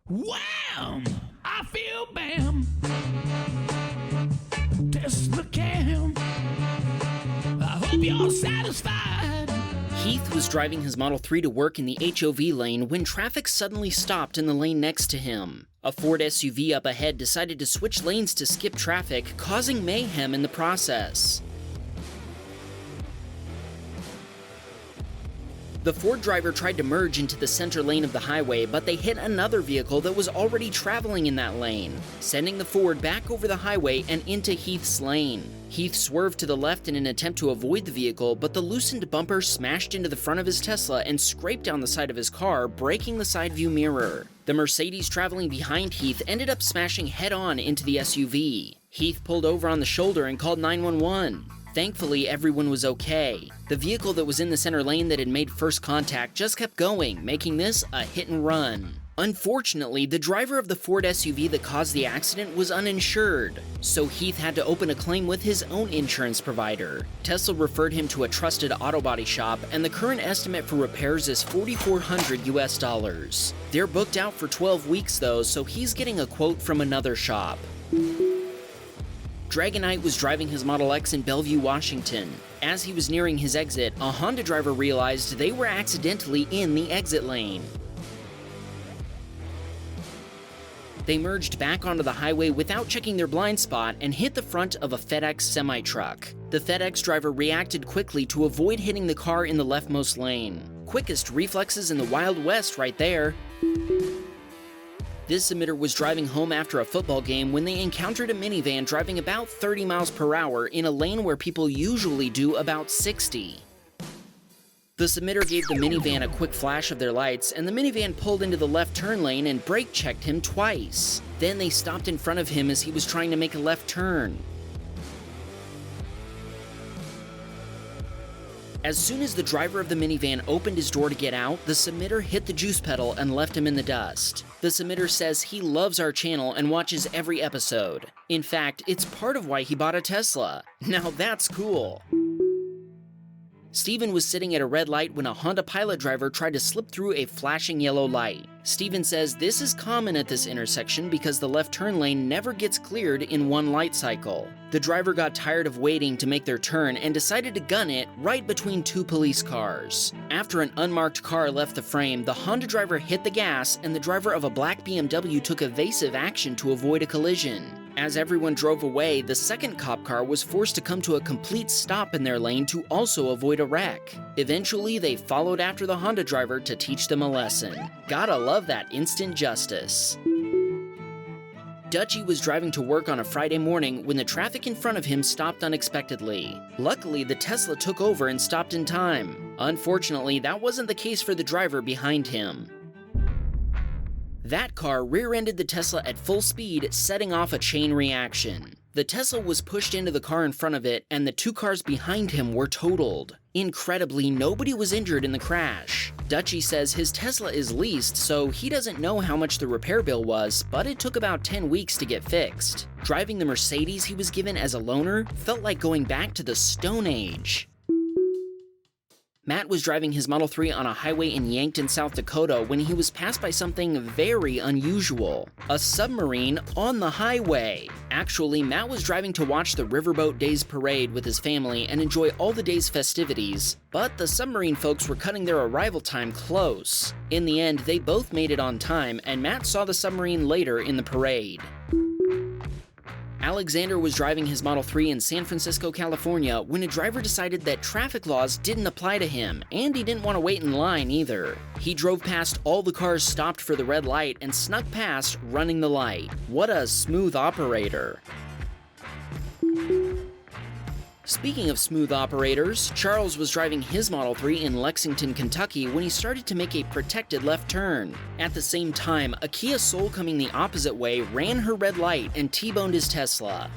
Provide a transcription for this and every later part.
Wham! I feel bam! Teslacam! I hope you're satisfied! Heath was driving his Model 3 to work in the HOV lane when traffic suddenly stopped in the lane next to him. A Ford SUV up ahead decided to switch lanes to skip traffic, causing mayhem in the process. The Ford driver tried to merge into the center lane of the highway, but they hit another vehicle that was already traveling in that lane, sending the Ford back over the highway and into Heath's lane. Heath swerved to the left in an attempt to avoid the vehicle, but the loosened bumper smashed into the front of his Tesla and scraped down the side of his car, breaking the side view mirror. The Mercedes traveling behind Heath ended up smashing head-on into the SUV. Heath pulled over on the shoulder and called 911. Thankfully, everyone was okay. The vehicle that was in the center lane that had made first contact just kept going, making this a hit and run. Unfortunately, the driver of the Ford SUV that caused the accident was uninsured, so Heath had to open a claim with his own insurance provider. Tesla referred him to a trusted auto body shop, and the current estimate for repairs is $4,400 US. They're booked out for 12 weeks though, so he's getting a quote from another shop. Dragonite was driving his Model X in Bellevue, Washington. As he was nearing his exit, a Honda driver realized they were accidentally in the exit lane. They merged back onto the highway without checking their blind spot and hit the front of a FedEx semi-truck. The FedEx driver reacted quickly to avoid hitting the car in the leftmost lane. Quickest reflexes in the Wild West right there. This submitter was driving home after a football game when they encountered a minivan driving about 30 miles per hour in a lane where people usually do about 60. The submitter gave the minivan a quick flash of their lights, and the minivan pulled into the left turn lane and brake checked him twice. Then they stopped in front of him as he was trying to make a left turn. As soon as the driver of the minivan opened his door to get out, the submitter hit the juice pedal and left him in the dust. The submitter says he loves our channel and watches every episode. In fact, it's part of why he bought a Tesla. Now that's cool. Steven was sitting at a red light when a Honda Pilot driver tried to slip through a flashing yellow light. Steven says this is common at this intersection because the left turn lane never gets cleared in one light cycle. The driver got tired of waiting to make their turn and decided to gun it right between two police cars. After an unmarked car left the frame, the Honda driver hit the gas and the driver of a black BMW took evasive action to avoid a collision. As everyone drove away, the second cop car was forced to come to a complete stop in their lane to also avoid a wreck. Eventually, they followed after the Honda driver to teach them a lesson. Gotta love that instant justice. Dutchie was driving to work on a Friday morning when the traffic in front of him stopped unexpectedly. Luckily, the Tesla took over and stopped in time. Unfortunately, that wasn't the case for the driver behind him. That car rear-ended the Tesla at full speed, setting off a chain reaction. The Tesla was pushed into the car in front of it, and the two cars behind him were totaled. Incredibly, nobody was injured in the crash. Dutchie says his Tesla is leased, so he doesn't know how much the repair bill was, but it took about 10 weeks to get fixed. Driving the Mercedes he was given as a loaner felt like going back to the Stone Age. Matt was driving his Model 3 on a highway in Yankton, South Dakota when he was passed by something very unusual. A submarine on the highway. Actually, Matt was driving to watch the Riverboat Days Parade with his family and enjoy all the day's festivities, but the submarine folks were cutting their arrival time close. In the end, they both made it on time, and Matt saw the submarine later in the parade. Alexander was driving his Model 3 in San Francisco, California, when a driver decided that traffic laws didn't apply to him, and he didn't want to wait in line either. He drove past all the cars stopped for the red light and snuck past running the light. What a smooth operator. Speaking of smooth operators, Charles was driving his Model 3 in Lexington, Kentucky when he started to make a protected left turn. At the same time, a Kia Soul coming the opposite way ran her red light and T-boned his Tesla.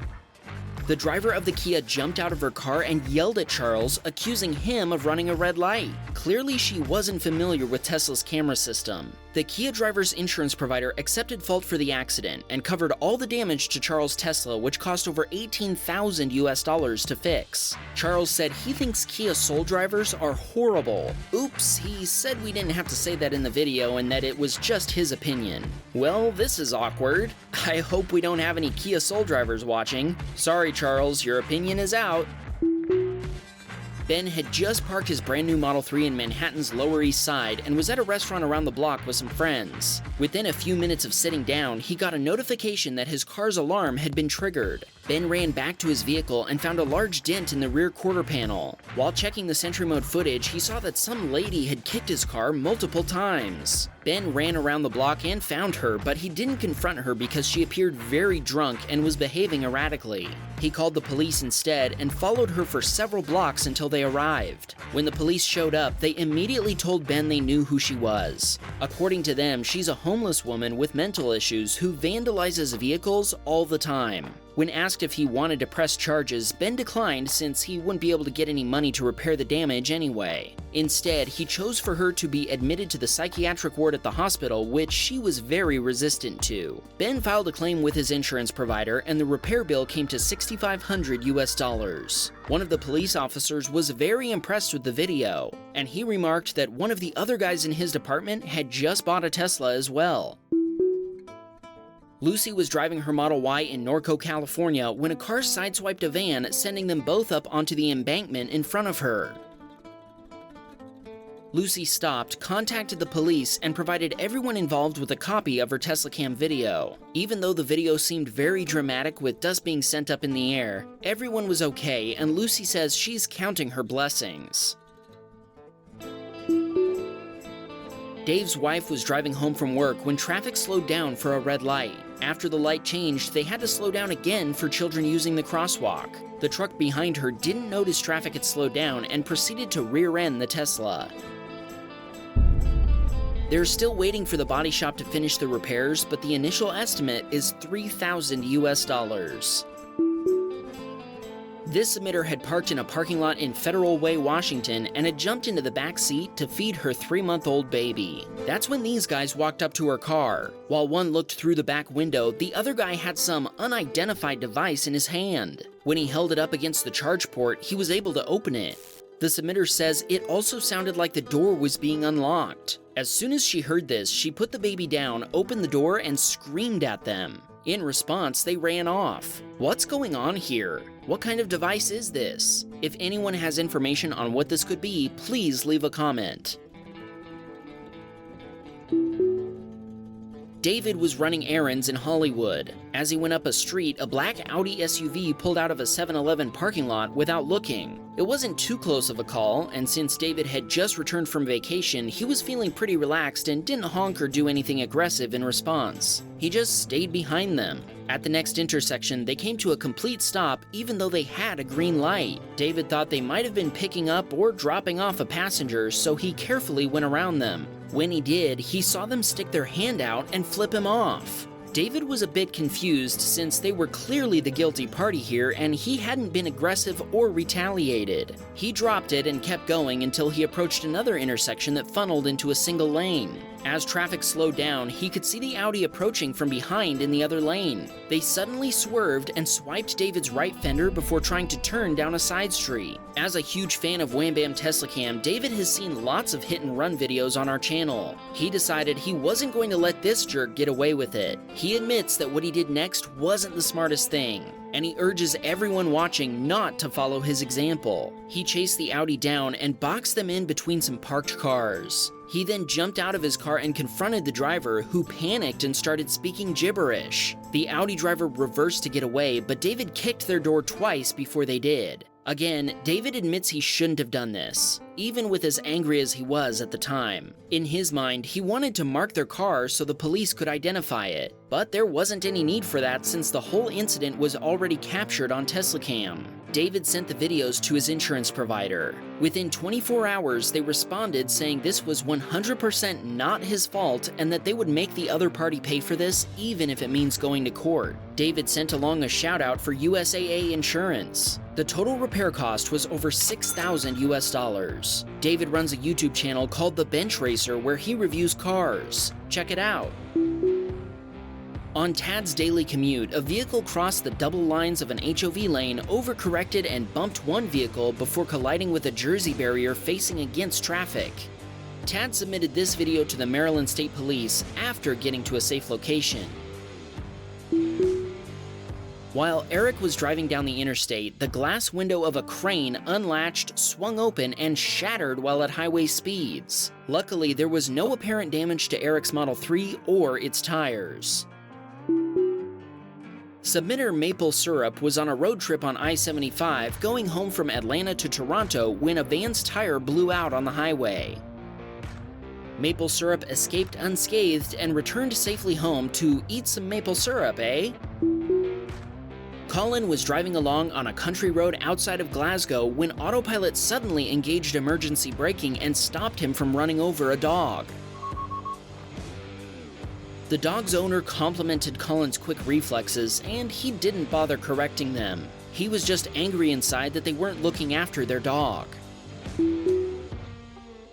The driver of the Kia jumped out of her car and yelled at Charles, accusing him of running a red light. Clearly, she wasn't familiar with Tesla's camera system. The Kia driver's insurance provider accepted fault for the accident and covered all the damage to Charles' Tesla, which cost over $18,000 to fix. Charles said he thinks Kia Soul drivers are horrible. Oops, he said we didn't have to say that in the video and that it was just his opinion. Well, this is awkward. I hope we don't have any Kia Soul drivers watching. Sorry, Charles, your opinion is out. Ben had just parked his brand new Model 3 in Manhattan's Lower East Side and was at a restaurant around the block with some friends. Within a few minutes of sitting down, he got a notification that his car's alarm had been triggered. Ben ran back to his vehicle and found a large dent in the rear quarter panel. While checking the Sentry Mode footage, he saw that some lady had kicked his car multiple times. Ben ran around the block and found her, but he didn't confront her because she appeared very drunk and was behaving erratically. He called the police instead and followed her for several blocks until they arrived. When the police showed up, they immediately told Ben they knew who she was. According to them, she's a homeless woman with mental issues who vandalizes vehicles all the time. When asked if he wanted to press charges, Ben declined since he wouldn't be able to get any money to repair the damage anyway. Instead, he chose for her to be admitted to the psychiatric ward at the hospital, which she was very resistant to. Ben filed a claim with his insurance provider, and the repair bill came to $6,500. One of the police officers was very impressed with the video, and he remarked that one of the other guys in his department had just bought a Tesla as well. Lucy was driving her Model Y in Norco, California when a car sideswiped a van, sending them both up onto the embankment in front of her. Lucy stopped, contacted the police, and provided everyone involved with a copy of her Teslacam video. Even though the video seemed very dramatic with dust being sent up in the air, everyone was okay, and Lucy says she's counting her blessings. Dave's wife was driving home from work when traffic slowed down for a red light. After the light changed, they had to slow down again for children using the crosswalk. The truck behind her didn't notice traffic had slowed down and proceeded to rear-end the Tesla. They're still waiting for the body shop to finish the repairs, but the initial estimate is $3,000. This submitter had parked in a parking lot in Federal Way, Washington, and had jumped into the back seat to feed her 3-month-old baby. That's when these guys walked up to her car. While one looked through the back window, the other guy had some unidentified device in his hand. When he held it up against the charge port, he was able to open it. The submitter says it also sounded like the door was being unlocked. As soon as she heard this, she put the baby down, opened the door, and screamed at them. In response, they ran off. What's going on here? What kind of device is this? If anyone has information on what this could be, please leave a comment. David was running errands in Hollywood. As he went up a street, a black Audi SUV pulled out of a 7-Eleven parking lot without looking. It wasn't too close of a call, and since David had just returned from vacation, he was feeling pretty relaxed and didn't honk or do anything aggressive in response. He just stayed behind them. At the next intersection, they came to a complete stop even though they had a green light. David thought they might have been picking up or dropping off a passenger, so he carefully went around them. When he did, he saw them stick their hand out and flip him off. David was a bit confused since they were clearly the guilty party here and he hadn't been aggressive or retaliated. He dropped it and kept going until he approached another intersection that funneled into a single lane. As traffic slowed down, he could see the Audi approaching from behind in the other lane. They suddenly swerved and swiped David's right fender before trying to turn down a side street. As a huge fan of Wham Bam Teslacam, David has seen lots of hit and run videos on our channel. He decided he wasn't going to let this jerk get away with it. He admits that what he did next wasn't the smartest thing, and he urges everyone watching not to follow his example. He chased the Audi down and boxed them in between some parked cars. He then jumped out of his car and confronted the driver, who panicked and started speaking gibberish. The Audi driver reversed to get away, but David kicked their door twice before they did. Again, David admits he shouldn't have done this, even with as angry as he was at the time. In his mind, he wanted to mark their car so the police could identify it, but there wasn't any need for that since the whole incident was already captured on Teslacam. David sent the videos to his insurance provider. Within 24 hours, they responded saying this was 100% not his fault and that they would make the other party pay for this even if it means going to court. David sent along a shout out for USAA insurance. The total repair cost was over $6,000 US. David runs a YouTube channel called The Bench Racer where he reviews cars. Check it out. On Tad's daily commute, a vehicle crossed the double lines of an HOV lane, overcorrected and bumped one vehicle before colliding with a Jersey barrier facing against traffic. Tad submitted this video to the Maryland State Police after getting to a safe location. While Eric was driving down the interstate, the glass window of a crane unlatched, swung open, and shattered while at highway speeds. Luckily, there was no apparent damage to Eric's Model 3 or its tires. Submitter Maple Syrup was on a road trip on I-75 going home from Atlanta to Toronto when a van's tire blew out on the highway. Maple Syrup escaped unscathed and returned safely home to eat some maple syrup, eh? Colin was driving along on a country road outside of Glasgow when Autopilot suddenly engaged emergency braking and stopped him from running over a dog. The dog's owner complimented Colin's quick reflexes, and he didn't bother correcting them. He was just angry inside that they weren't looking after their dog.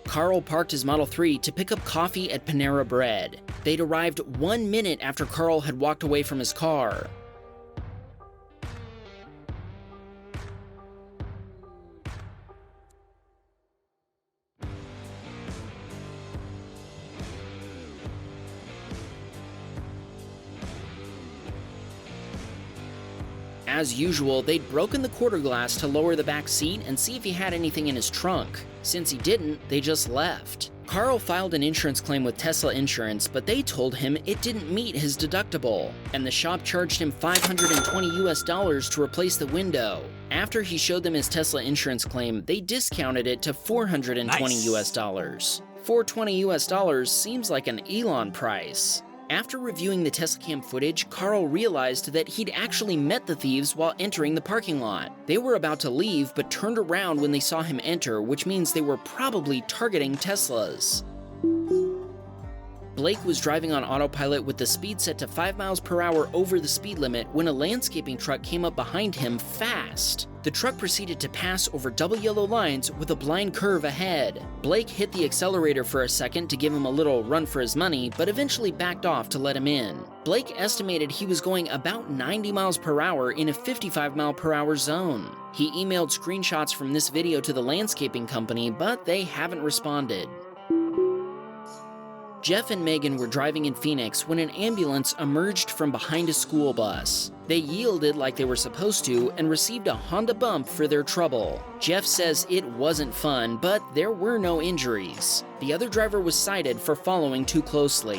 Carl parked his Model 3 to pick up coffee at Panera Bread. They'd arrived 1 minute after Carl had walked away from his car. As usual, they'd broken the quarter glass to lower the back seat and see if he had anything in his trunk. Since he didn't, they just left. Carl filed an insurance claim with Tesla Insurance, but they told him it didn't meet his deductible, and the shop charged him $520 US to replace the window. After he showed them his Tesla insurance claim, they discounted it to $420 US. $420 US seems like an Elon price. After reviewing the Teslacam footage, Carl realized that he'd actually met the thieves while entering the parking lot. They were about to leave, but turned around when they saw him enter, which means they were probably targeting Teslas. Blake was driving on autopilot with the speed set to 5 miles per hour over the speed limit when a landscaping truck came up behind him fast. The truck proceeded to pass over double yellow lines with a blind curve ahead. Blake hit the accelerator for a second to give him a little run for his money, but eventually backed off to let him in. Blake estimated he was going about 90 miles per hour in a 55 mile per hour zone. He emailed screenshots from this video to the landscaping company, but they haven't responded. Jeff and Megan were driving in Phoenix when an ambulance emerged from behind a school bus. They yielded like they were supposed to and received a Honda bump for their trouble. Jeff says it wasn't fun, but there were no injuries. The other driver was cited for following too closely.